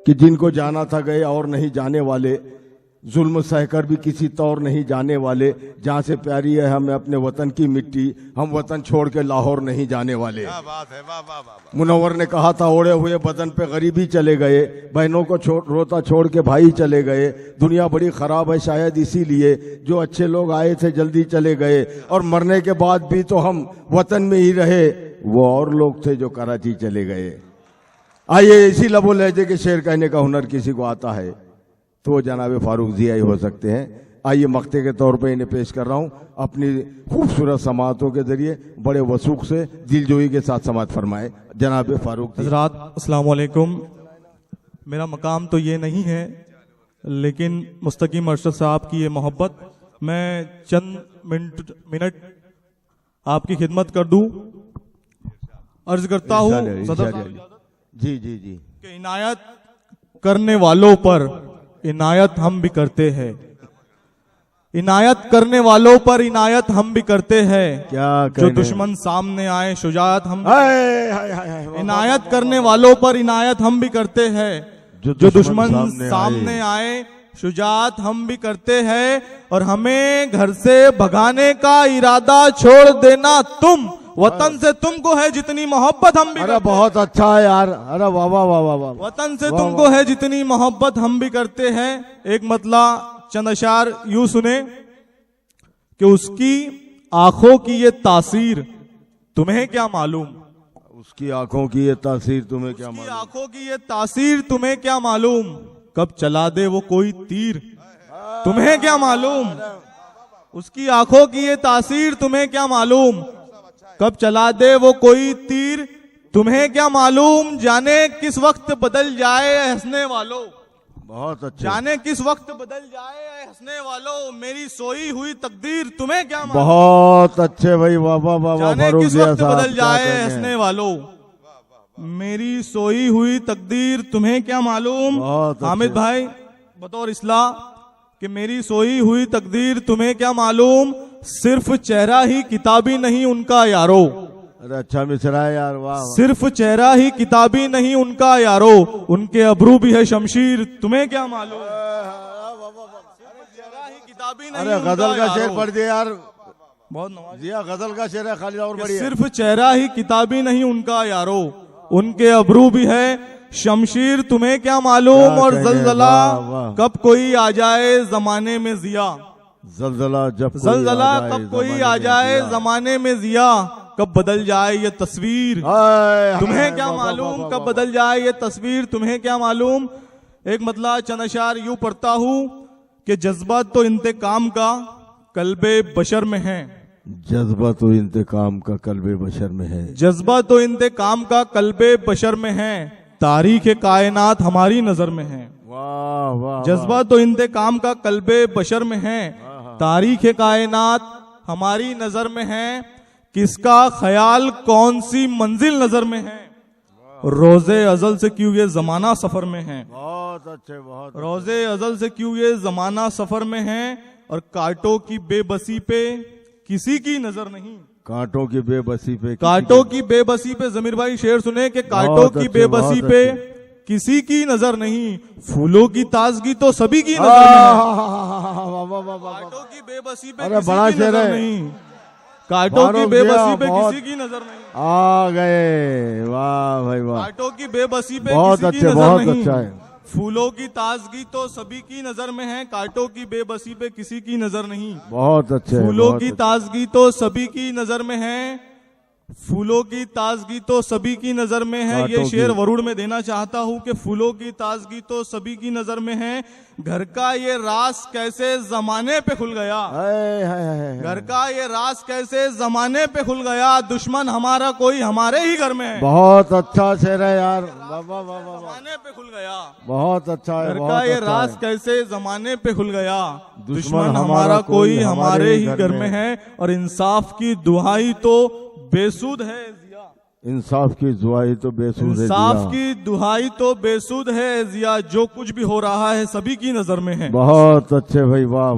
कि जिनको जाना था गए और नहीं जाने वाले, जुल्म सहकर भी किसी तौर नहीं जाने वाले, जहां से प्यारी है हमें अपने वतन की मिट्टी, हम वतन छोड़ के लाहौर नहीं जाने वाले। क्या बात है, वाह वाह वाह। मुनव्वर ने कहा था ओढ़े हुए बदन पे गरीबी चले गए, बहनों को रोता छोड़ के भाई चले गए, दुनिया बड़ी खराब है शायद इसीलिए जो अच्छे लोग आए थे जल्दी चले गए, और मरने के बाद भी तो हम वतन में ही रहे, वो और लोग थे जो कराची चले गए। आइए, इसी लबो लहजे के शेर कहने का हुनर किसी को आता है तो वो जनाब फारूक जिया ही हो सकते हैं। आइए, मक्ते के तौर पे इन्हें पेश कर रहा हूं, अपनी खूबसूरत समातों के जरिए बड़े वसूख से दिलजोई के साथ समात फरमाए जनाब फारूक। हजरात अस्सलाम वालेकुम। मेरा मकाम तो ये नहीं है, लेकिन मुस्तकीम अरशद साहब की ये मोहब्बत, मैं चंद मिनट आपकी खिदमत कर दूं। अर्ज करता हूँ सदर जी जी जी कि इनायत करने वालों पर इनायत हम भी करते हैं, इनायत करने वालों पर इनायत हम भी करते हैं। क्या जो दुश्मन सामने आए शुजाअत हम, इनायत करने वालों पर इनायत हम भी करते हैं। जो दुश्मन सामने आए शुजाअत हम भी करते हैं, और हमें घर से भगाने का इरादा छोड़ देना तुम, वतन से तुमको है जितनी मोहब्बत हम भी। अरे बहुत अच्छा है यार, अरे वाह वाह वाह वाह वाह। वतन से तुमको है जितनी मोहब्बत हम भी करते हैं। एक मतला चंद अशार यूं सुने कि उसकी आंखों की ये तासीर तुम्हें क्या मालूम, उसकी आंखों की ये तासीर तुम्हें क्या मालूम, आंखों की ये तासीर तुम्हें क्या मालूम, कब चला दे वो कोई तीर तुम्हें क्या मालूम, उसकी आंखों की ये तासीर तुम्हें क्या मालूम, कब चला दे वो कोई तीर तुम्हें क्या मालूम, जाने किस वक्त बदल जाए हंसने वालों, बहुत अच्छा, जाने किस वक्त बदल जाए हंसने वालों, मेरी सोई हुई तकदीर तुम्हें क्या मालूम, बहुत अच्छे भाई, वाह वाह वाह। जाने किस वक्त बदल जाए हंसने वालों, मेरी सोई हुई तकदीर तुम्हें क्या मालूम। हामिद भाई बतौर इस्लाह कि मेरी सोई हुई तकदीर तुम्हें क्या मालूम, सिर्फ चेहरा ही किताबी नहीं उनका यारो। अरे अच्छा मिसरा है यार, वाह। सिर्फ चेहरा ही किताबी नहीं उनका यारो, उनके अबरू भी है शमशीर तुम्हें क्या मालूम, चेहरा ही किताबी नहीं। अरे गजल का शेर पढ़ दिया यार, बहुत नवाज दिया, गजल का शेर है खाली और बढ़िया। सिर्फ चेहरा ही किताबी नहीं उनका यारो, उनके अबरू भी है शमशीर तुम्हें क्या मालूम, और जलजला कब कोई आ जाए जमाने में जिया, जलजला कब कोई आ जाए जमाने में जिया, कब बदल जाए ये तस्वीर तुम्हें क्या मालूम, कब बदल जाए ये तस्वीर तुम्हें क्या मालूम। एक मतला चंद अशार यूं पढ़ता हूँ कि जज्बा तो इंतकाम का कल्बे बशर में है, जज्बा तो इंतकाम का कल्बे बशर में है, जज्बा तो इंतकाम का कल्बे बशर में है, तारीख कायनात हमारी नजर में है। वाह वाह। जज्बा तो इंतकाम का कल्बे बशर में है, तारीख कायनात हमारी नजर में है, किसका ख्याल कौन सी मंजिल नजर में है, रोजे अजल से क्यों ये जमाना सफर में है, बहुत अच्छे, बहुत रोजे अजल से क्यों ये जमाना सफर में है, और कांटों की बेबसी पे किसी की नजर नहीं, कांटों की बेबसी पे, कांटों की बेबसी पे जमीर भाई शेर सुने कि कांटों की बेबसी पे किसी की नजर नहीं, फूलों की ताजगी तो सभी की नजर में है, कांटों की बेबसी पे किसी की नजर नहीं, कांटों की बेबसी पे किसी की नजर नहीं, आ गए, वाह भाई वाह, कांटों की बेबसी पे बहुत किसी की अच्छे, नजर बहुत नहीं, अच्छा है, फूलों की ताजगी तो सभी की नजर में है, कांटों की बेबसी पे किसी की नजर नहीं, बहुत अच्छे, फूलों की ताजगी तो सभी की नजर में है, फूलों की ताजगी तो सभी की नजर में है। ये शेर वरुण में देना चाहता हूँ कि फूलों की ताजगी तो सभी की नजर में है, घर का ये राज कैसे जमाने पे खुल गया, घर का ये राज कैसे जमाने पे खुल गया, दुश्मन हमारा कोई हमारे ही घर में है। बहुत अच्छा शेर है यार, जमाने पे खुल गया, बहुत अच्छा है, घर का ये राज कैसे जमाने पे खुल गया, दुश्मन हमारा कोई हमारे ही घर में है, और इंसाफ की दुहाई तो बेसूद है जिया, इंसाफ की दुहाई तो बेसूद है, इंसाफ की दुहाई तो बेसूद है जिया, जो कुछ भी हो रहा है सभी की नजर में है। बहुत अच्छे भाई, वाह वाह।